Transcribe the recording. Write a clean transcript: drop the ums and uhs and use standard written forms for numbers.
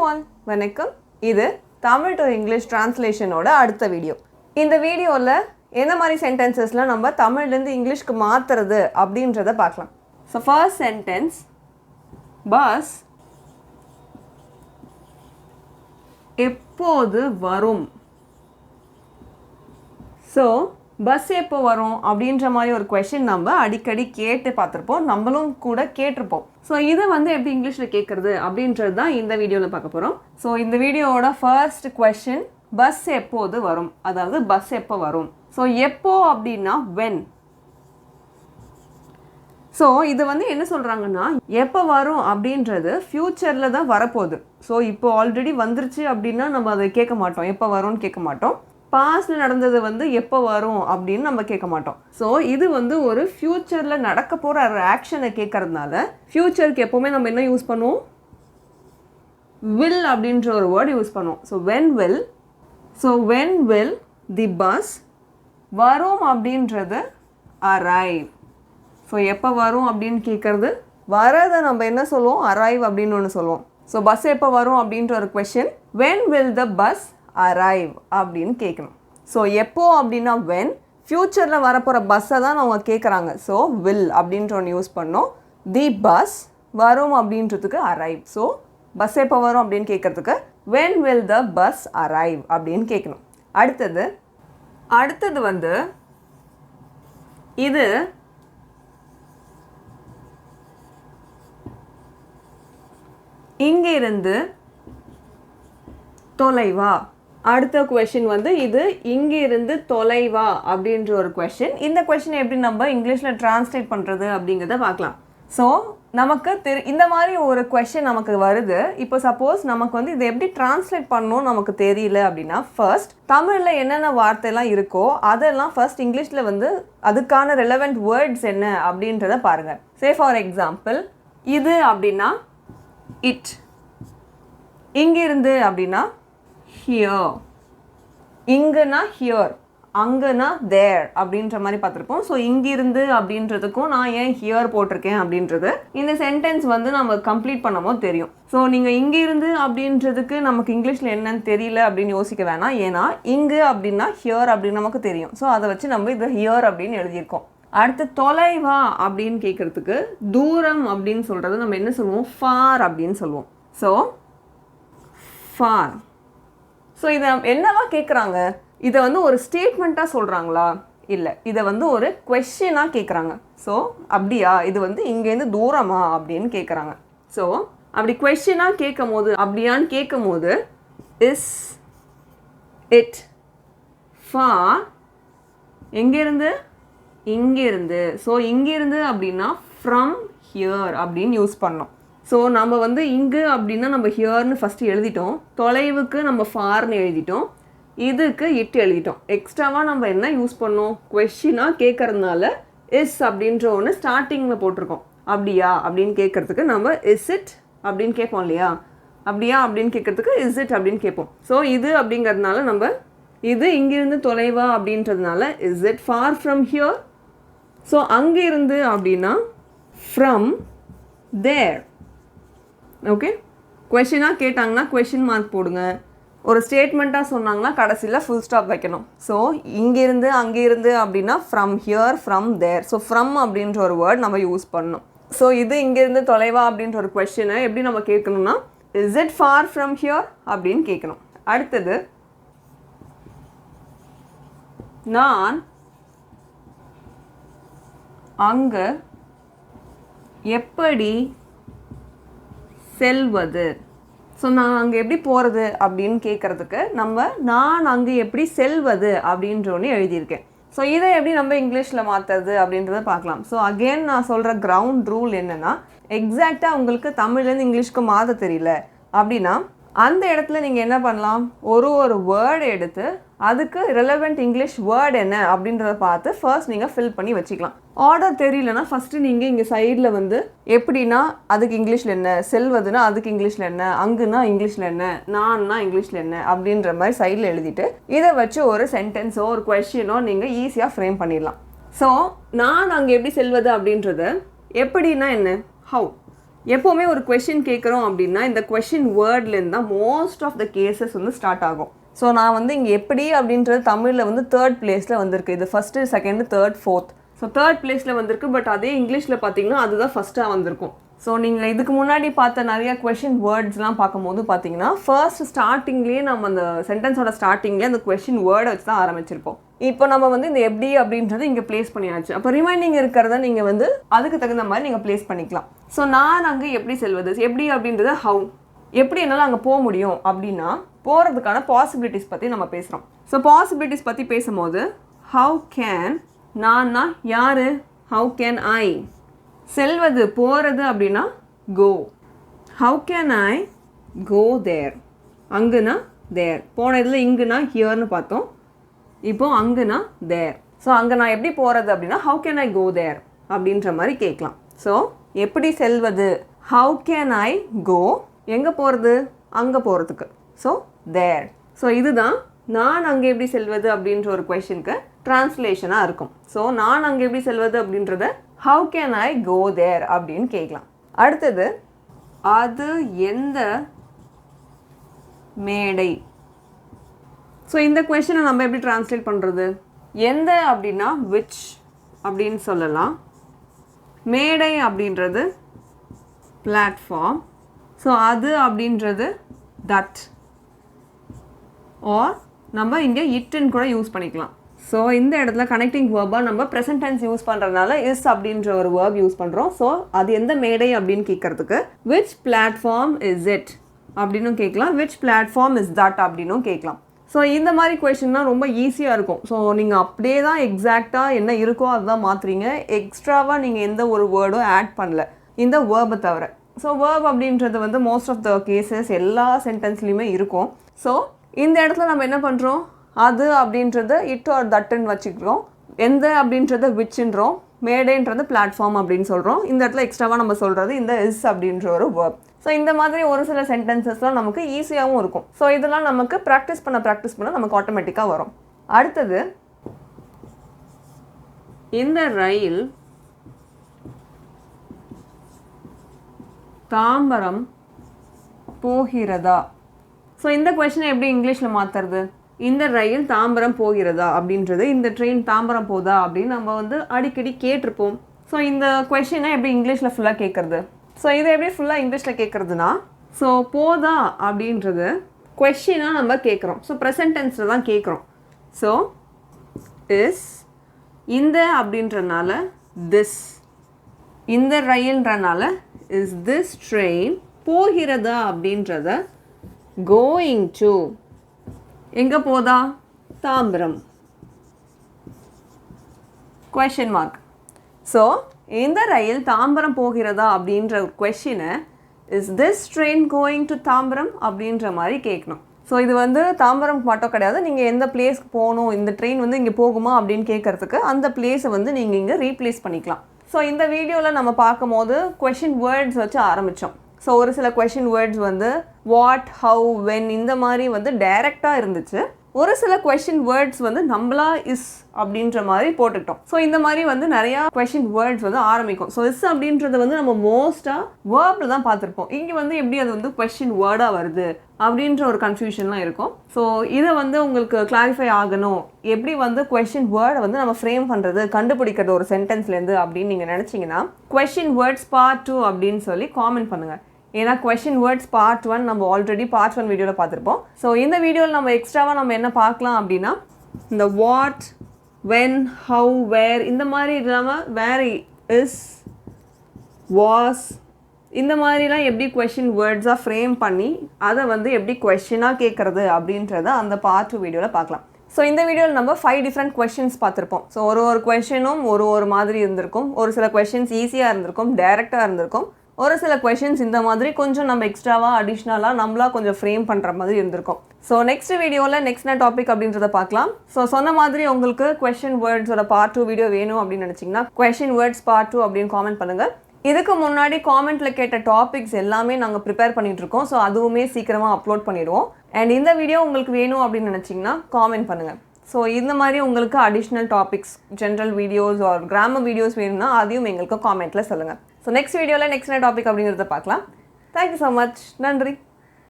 everyone, வணக்கம். இது Tamil to English டிரான்ஸ்லேஷனோட அடுத்த வீடியோ. இந்த வீடியோவில் என்ன மாதிரி சென்டென்சஸ்லாம் நம்ம தமிழ்லேருந்து இங்கிலீஷ்க்கு மாற்றுறது அப்படின்றத பார்க்கலாம். ஸோ ஃபர்ஸ்ட் சென்டென்ஸ், பஸ் எப்போது வரும். ஸோ பஸ் எப்போ வரும் அப்படின்ற மாதிரி ஒரு கொஷின் நம்ம அடிக்கடி கேட்டு பார்த்துருப்போம், நம்மளும் கூட கேட்டிருப்போம். ஸோ இதை எப்படி இங்கிலீஷில் கேட்குறது அப்படின்றது தான் இந்த வீடியோவில் பார்க்க போகிறோம். ஸோ இந்த வீடியோவோட ஃபர்ஸ்ட் கொஷின், பஸ் எப்போது வரும், அதாவது பஸ் எப்போ வரும். ஸோ எப்போ அப்படின்னா வென். ஸோ இது என்ன சொல்கிறாங்கன்னா, எப்போ வரும் அப்படின்றது ஃப்யூச்சரில் தான் வரப்போகுது. ஸோ இப்போ ஆல்ரெடி வந்துருச்சு அப்படின்னா நம்ம அதை கேட்க மாட்டோம், எப்போ வரும்னு கேட்க மாட்டோம். பாஸ்டில் நடந்தது எப்போ வரும் அப்படின்னு நம்ம கேட்க மாட்டோம். ஸோ இது ஒரு ஃப்யூச்சரில் நடக்க போகிற ஒரு ஆக்ஷனை கேட்கறதுனால ஃப்யூச்சருக்கு எப்போவுமே நம்ம என்ன யூஸ் பண்ணுவோம், வில் அப்படின்ற ஒரு வேர்டு யூஸ் பண்ணுவோம். So when will the bus, வரும் அப்படின்றது அரைவ். ஸோ எப்போ வரும் அப்படின்னு கேட்குறது, வரதை நம்ம என்ன சொல்லுவோம், அரைவ் அப்படின்னு ஒன்று சொல்லுவோம். ஸோ பஸ் எப்போ வரும் அப்படின்ற ஒரு question, when will the bus arrive அப்படின்னு கேட்கணும். ஸோ எப்போ அப்படின்னா வென், ஃப்யூச்சரில் வரப்போகிற பஸ்ஸை தான் அவங்க கேட்குறாங்க. ஸோ வில் அப்படின்ற ஒன்று யூஸ் பண்ணோம். தி பஸ், வரும் அப்படின்றதுக்கு அரைவ். ஸோ பஸ் எப்போ வரும் அப்படின்னு கேட்குறதுக்கு when will the bus arrive அப்படின்னு கேட்கணும். அடுத்தது இது இங்கிருந்து தொலைவா. அடுத்த கொஷின் இது இங்கிருந்து தொலைவா அப்படின்ற ஒரு கொஷின். இந்த கொஷின் எப்படி நம்ம இங்கிலீஷில் டிரான்ஸ்லேட் பண்ணுறது அப்படிங்கிறத பார்க்கலாம். ஸோ நமக்கு இந்த மாதிரி ஒரு கொஷின் நமக்கு வருது. இப்போ சப்போஸ் நமக்கு இதை எப்படி டிரான்ஸ்லேட் பண்ணணும் நமக்கு தெரியல அப்படின்னா, ஃபர்ஸ்ட் தமிழில் என்னென்ன வார்த்தைலாம் இருக்கோ அதெல்லாம் ஃபர்ஸ்ட் இங்கிலீஷில் அதுக்கான ரெலவெண்ட் வேர்ட்ஸ் என்ன அப்படின்றத பாருங்கள். சே ஃபார் எக்ஸாம்பிள், இது அப்படின்னா இட், இங்கிருந்து அப்படின்னா ஹியர், இங்குனா ஹியர், அங்குனா தேர் அப்படின்ற மாதிரி பார்த்துருப்போம். ஸோ இங்கிருந்து அப்படின்றதுக்கும் நான் ஏன் ஹியர் போட்டிருக்கேன் அப்படின்றது இந்த சென்டென்ஸ் நம்ம கம்ப்ளீட் பண்ணும்போது தெரியும். ஸோ நீங்கள் இங்கிருந்து அப்படின்றதுக்கு நமக்கு இங்கிலீஷில் என்னன்னு தெரியல அப்படின்னு யோசிக்க வேணாம். ஏன்னா இங்கு அப்படின்னா ஹியர் அப்படின்னு நமக்கு தெரியும். ஸோ அதை வச்சு நம்ம இதை ஹியர் அப்படின்னு எழுதியிருக்கோம். அடுத்து தொலைவா அப்படின்னு கேட்குறதுக்கு தூரம் அப்படின்னு சொல்கிறது நம்ம என்ன சொல்லுவோம், ஃபார் அப்படின்னு சொல்லுவோம். So for. ஸோ இதை என்னவா கேட்குறாங்க, இதை ஒரு ஸ்டேட்மெண்ட்டாக சொல்கிறாங்களா, இல்லை, இதை ஒரு கொஸ்டினாக கேட்குறாங்க. ஸோ அப்படியா, இது இங்கேருந்து தூரமா அப்படின்னு கேட்குறாங்க. ஸோ அப்படி கொஸ்டினாக கேட்கும் போது, அப்படியான்னு கேட்கும் போது, இஸ் இட் ஃபார், எங்கேருந்து, இங்கேருந்து. ஸோ இங்கேருந்து அப்படின்னா ஃப்ரம் ஹியர் அப்படின்னு யூஸ் பண்ணோம். ஸோ நம்ம இங்கு அப்படின்னா நம்ம ஹியர்னு ஃபஸ்ட்டு எழுதிட்டோம், தொலைவுக்கு நம்ம ஃபார்னு எழுதிட்டோம், இதுக்கு இட் எழுதிட்டோம். எக்ஸ்ட்ராவாக நம்ம என்ன யூஸ் பண்ணோம், கொஸ்டினாக கேட்கறதுனால இஸ் அப்படின்ற ஒன்று ஸ்டார்டிங்கில் போட்டிருக்கோம். அப்படியா அப்படின்னு கேட்குறதுக்கு நம்ம இஸ் இட் அப்படின்னு கேட்போம் இல்லையா, அப்படியா அப்படின்னு கேட்குறதுக்கு இஸ் இட் அப்படின்னு கேட்போம். ஸோ இது அப்படிங்கிறதுனால நம்ம இது இங்கிருந்து தொலைவா அப்படின்றதுனால is it for from here. So அங்கிருந்து அப்படின்னா ஃப்ரம் தேர். ஓகே, கொஷினாக கேட்டாங்கன்னா கொஷின் மார்க் போடுங்க, ஒரு ஸ்டேட்மெண்ட்டாக சொன்னாங்கன்னா கடைசியில் ஃபுல் ஸ்டாப் வைக்கணும். ஸோ இங்கிருந்து அங்கிருந்து அப்படின்னா from here, from there. So from அப்படின்ற ஒரு வேர்ட் நம்ம யூஸ் பண்ணணும். ஸோ இது இங்கிருந்து தொலைவா அப்படின்ற ஒரு கொஷினை எப்படி நம்ம கேட்கணும்னா, is it for from here அப்படின்னு கேட்கணும். அடுத்தது, நான் அங்கே எப்படி செல்வது. ஸோ நான் அங்கே எப்படி போகிறது அப்படின்னு கேட்குறதுக்கு நான் அங்கே எப்படி செல்வது அப்படின்ற ஒன்று எழுதியிருக்கேன். ஸோ இதை எப்படி நம்ம இங்கிலீஷில் மாற்றுறது அப்படின்றத பார்க்கலாம். ஸோ அகெயின் நான் சொல்கிற கிரவுண்ட் ரூல் என்னென்னா, எக்ஸாக்டாக உங்களுக்கு தமிழ்லேருந்து இங்கிலீஷ்க்கு மாற்ற தெரியல அப்படின்னா அந்த இடத்துல நீங்கள் என்ன பண்ணலாம், ஒரு வேர்டு எடுத்து அதுக்கு ரெலவெண்ட் இங்கிலீஷ் வேர்டு என்ன அப்படின்றத பார்த்து ஃபர்ஸ்ட் நீங்கள் ஃபில் பண்ணி வச்சுக்கலாம். ஆர்டர் தெரியலனா ஃபஸ்ட்டு நீங்கள் இங்கே சைடில் எப்படின்னா அதுக்கு இங்கிலீஷில் என்ன, செல்வதுன்னா அதுக்கு இங்கிலீஷில் என்ன, அங்குன்னா இங்கிலீஷில் என்ன, நான்னா இங்கிலீஷில் என்ன அப்படின்ற மாதிரி சைடில் எழுதிட்டு இதை வச்சு ஒரு சென்டென்ஸோ ஒரு கொஸ்டினோ நீங்கள் ஈஸியாக ஃப்ரேம் பண்ணிடலாம். ஸோ நான் அங்கே எப்படி செல்வது அப்படின்றது, எப்படின்னா என்ன, ஹவு, எப்போவுமே ஒரு கொஷின் கேட்குறோம் அப்படின்னா இந்த கொஷின் வேர்ட்லேருந்து தான் மோஸ்ட் ஆஃப் த கேசஸ் வந்து ஸ்டார்ட் ஆகும். ஸோ நான் வந்து இங்கே எப்படி அப்படின்றது தமிழில் வந்து 3rd பிளேஸில் வந்திருக்கு. இது first, second, 3rd, 4th. So 3rd பிளேஸில் வந்திருக்கு. பட் அதே இங்கிலீஷில் பார்த்தீங்கன்னா அதுதான் ஃபஸ்ட்டாக வந்திருக்கும். ஸோ நீங்கள் இதுக்கு முன்னாடி பார்த்த நிறையா கொஷின் வேர்ட்ஸ்லாம் பார்க்கும்போது பார்த்தீங்கன்னா ஃபர்ஸ்ட் ஸ்டார்டிங்லேயே நம்ம அந்த சென்டென்ஸோட ஸ்டார்டிங்லேயே அந்த கொஷின் வேர்டை வச்சு தான் ஆரம்பிச்சிருப்போம். இப்போ நம்ம வந்து இந்த எப்படி அப்படின்றது இங்கே ப்ளேஸ் பண்ணியாச்சு. அப்போ ரிமைனிங் இருக்கிறத நீங்கள் வந்து அதுக்கு தகுந்த மாதிரி நீங்கள் ப்ளேஸ் பண்ணிக்கலாம். ஸோ நான் அங்கே எப்படி செல்வது, எப்படி அப்படின்றத ஹவு, எப்படி என்னால் அங்கே போக முடியும் அப்படின்னா போகிறதுக்கான பாசிபிலிட்டிஸ் பற்றி நம்ம பேசுகிறோம். ஸோ பாசிபிலிட்டிஸ் பற்றி பேசும்போது ஹவு கேன், நான்னா யார், ஹவு கேன் ஐ, செல்வது போகிறது அப்படின்னா கோ, ஹவு கேன் ஐ கோ தேர், அங்குனா தேர், போன இதில் இங்குனா ஹியர்னு பார்த்தோம், இப்போது அங்குனா தேர். ஸோ அங்கே நான் எப்படி போகிறது அப்படின்னா ஹவு கேன் ஐ கோ தேர் அப்படின்ற மாதிரி கேட்கலாம். ஸோ எப்படி செல்வது, ஹவு கேன் ஐ கோ, எங்கே போகிறது, அங்கே போகிறதுக்கு, ஸோ தேர். ஸோ இதுதான் நான் அங்கே எப்படி செல்வது அப்படின்ற ஒரு கொஷனுக்கு டிரான்ஸ்லேஷனாக இருக்கும். ஸோ நான் அங்கே எப்படி செல்வது அப்படின்றத ஹவு கேன் ஐ கோ தேர் அப்படின்னு கேட்கலாம். அடுத்தது அது எந்த மேடை. ஸோ இந்த கொஷனை நம்ம எப்படி டிரான்ஸ்லேட் பண்ணுறது, எந்த அப்படின்னா விச் அப்படின்னு சொல்லலாம், மேடை அப்படின்றது பிளாட்ஃபார்ம், ஸோ அது அப்படின்றது தட், ஆர் நம்ம இங்கே இட்டுன்னு கூட யூஸ் பண்ணிக்கலாம். ஸோ இந்த இடத்துல கனெக்டிங் வேர்பாக நம்ம ப்ரெசன்ட் டென்ஸ் யூஸ் பண்ணுறதுனால இஸ் அப்படின்ற ஒரு வேர்ப் யூஸ் பண்ணுறோம். ஸோ அது எந்த மேடை அப்படின்னு கேட்குறதுக்கு விச் பிளாட்ஃபார்ம் இஸ் இட் அப்படின்னும் கேட்கலாம், விச் பிளாட்ஃபார்ம் இஸ் தட் அப்படின்னும் கேட்கலாம். ஸோ இந்த மாதிரி கொஷின்னா ரொம்ப ஈஸியாக இருக்கும். ஸோ நீங்கள் அப்படியே தான் எக்ஸாக்டாக என்ன இருக்கோ அதுதான் மாற்றுறீங்க, எக்ஸ்ட்ராவாக நீங்கள் எந்த ஒரு வேர்டும் ஆட் பண்ணல இந்த வேர்பை தவிர. ஸோ வேர்ப் அப்படின்றது வந்து மோஸ்ட் ஆஃப் த கேசஸ் எல்லா சென்டென்ஸ்லையுமே இருக்கும். ஸோ இந்த இடத்துல நம்ம என்ன பண்ணுறோம், அது அப்படின்றத இட் ஆர் தட்டுன்னு வச்சுக்கிறோம், எந்த அப்படின்றத விச்ன்றோம், மேடைன்றது பிளாட்ஃபார்ம் அப்படின்னு சொல்கிறோம். இந்த இடத்துல எக்ஸ்ட்ராவாக நம்ம சொல்கிறது இந்த இஸ் அப்படின்ற ஒரு வேர்ப். ஸோ இந்த மாதிரி ஒரு சில சென்டென்சஸ்லாம் நமக்கு ஈஸியாகவும் இருக்கும். ஸோ இதெல்லாம் நமக்கு ப்ராக்டிஸ் பண்ண நமக்கு ஆட்டோமேட்டிக்காக வரும். அடுத்தது இந்த ரயில் தாம்பரம் போகிறதா. ஸோ இந்த கொஷனை எப்படி இங்கிலீஷில் மாற்றுறது, இந்த ரயில் தாம்பரம் போகிறதா அப்படின்றது, இந்த ட்ரெயின் தாம்பரம் போதா அப்படின்னு நம்ம வந்து அடிக்கடி கேட்டிருப்போம். ஸோ இந்த கொஷனை எப்படி இங்கிலீஷில் ஃபுல்லாக கேட்குறது, ஸோ இதை எப்படி ஃபுல்லாக இங்கிலீஷில் கேட்குறதுனா, ஸோ போதா அப்படின்றது கொஷினாக நம்ம கேட்குறோம். ஸோ ப்ரெசன்ட் டென்ஸில் தான் கேட்குறோம். ஸோ இஸ், இந்த அப்படின்றனால திஸ், இந்த ரயில்ன்றனால இஸ் திஸ் ட்ரெயின், போகிறதா அப்படின்றத கோயிங் டு, எங்கே போதா, தாம்பரம், கொஷின் மார்க். ஸோ இந்த ரயில் தாம்பரம் போகிறதா அப்படின்ற கொஷினை is this train going to Tambaram அப்படின்ற மாதிரி கேட்கணும். ஸோ இது வந்து தாம்பரம் மட்டும் கிடையாது, நீங்கள் எந்த பிளேஸ்க்கு போகணும், இந்த ட்ரெயின் வந்து இங்கே போகுமா அப்படின்னு கேட்குறதுக்கு அந்த பிளேஸை வந்து நீங்கள் இங்கே ரீப்ளேஸ் பண்ணிக்கலாம். ஸோ இந்த வீடியோவில் நம்ம பார்க்கும்போது கொஷின் வேர்ட்ஸ் வச்சு ஆரம்பித்தோம். ஸோ ஒரு சில கொஷின் வேர்ட்ஸ் வந்து வாட், ஹவு, வென் இந்த மாதிரி வந்து டைரெக்டாக இருந்துச்சு. ஒரு சில கொஷின் வேர்ட்ஸ் வந்து நம்மளா இஸ் அப்படின்ற மாதிரி போட்டுக்கிட்டோம். ஸோ இந்த மாதிரி வந்து நிறையா கொஷின் வேர்ட்ஸ் வந்து ஆரம்பிக்கும். ஸோ இஸ் அப்படின்றது வந்து நம்ம மோஸ்ட்டாக வேர்பில் தான் பார்த்துருப்போம். இங்கே வந்து எப்படி அது வந்து கொஷின் வேர்டாக வருது அப்படின்ற ஒரு கன்ஃபியூஷன்லாம் இருக்கும். ஸோ இதை வந்து உங்களுக்கு கிளாரிஃபை ஆகணும், எப்படி வந்து கொஷின் வேர்டை வந்து நம்ம ஃப்ரேம் பண்ணுறது, கண்டுபிடிக்கிறது ஒரு சென்டென்ஸ்லேருந்து அப்படின்னு நீங்கள் நினச்சிங்கன்னா கொஷின் வேர்ட்ஸ் பார்ட் 2 அப்படின்னு சொல்லி காமெண்ட் பண்ணுங்கள். ஏன்னா கொஷின் வேர்ட்ஸ் பார்ட் 1 நம்ம ஆல்ரெடி பார்ட் 1 வீடியோவில் பார்த்துருப்போம். ஸோ இந்த வீடியோவில் நம்ம எக்ஸ்ட்ராவாக நம்ம என்ன பார்க்கலாம் அப்படின்னா இந்த வாட், வென், ஹவு, வேர் இந்த மாதிரி இல்லாமல் வேர், இஸ், வாஸ் இந்த மாதிரிலாம் எப்படி கொஷின் வேர்ட்ஸாக ஃப்ரேம் பண்ணி அதை வந்து எப்படி கொஷினாக கேட்குறது அப்படின்றத அந்த பார்ட் 2 வீடியோவில் பார்க்கலாம். ஸோ இந்த வீடியோவில் நம்ம 5 டிஃப்ரெண்ட் கொஷின்ஸ் பார்த்துருப்போம். ஸோ ஒரு கொஷினும் ஒரு மாதிரி இருந்திருக்கும். ஒரு சில கொஷின்ஸ் ஈஸியாக இருந்திருக்கும், டைரெக்டாக இருந்திருக்கும். ஒரு சில கொஷின்ஸ் இந்த மாதிரி கொஞ்சம் நம்ம எக்ஸ்ட்ராவாக அடிஷ்னலாக நம்மளா கொஞ்சம் ஃப்ரேம் பண்ணுற மாதிரி இருந்திருக்கும். ஸோ நெக்ஸ்ட் வீடியோவில் நெக்ஸ்ட் என்ன டாபிக் அப்படின்றத பார்க்கலாம். ஸோ சொன்ன மாதிரி உங்களுக்கு கொஷின் வேர்ட்ஸோட பார்ட் 2 வீடியோ வேணும் அப்படின்னு நினச்சிங்கன்னா கொஷின் வேர்ட்ஸ் பார்ட் 2 அப்படின்னு காமெண்ட் பண்ணுங்கள். இதுக்கு முன்னாடி காமெண்ட்டில் கேட்ட டாபிக்ஸ் எல்லாமே நாங்கள் ப்ரிப்பேர் பண்ணிகிட்ருக்கோம். ஸோ அதுவுமே சீக்கிரமாக அப்லோட் பண்ணிடுவோம். அண்ட் இந்த வீடியோ உங்களுக்கு வேணும் அப்படின்னு நினச்சிங்கன்னா காமெண்ட் பண்ணுங்கள். ஸோ இந்த மாதிரி உங்களுக்கு additional topics, general videos or grammar videos வேணும்னா அதையும் எங்களுக்கு காமெண்ட்டில் சொல்லுங்கள். ஸோ நெக்ஸ்ட் வீடியோவில் நெக்ஸ்ட் என்ன டாபிக் அப்படிங்கிறத பார்க்கலாம். Thank you so much. நன்றி.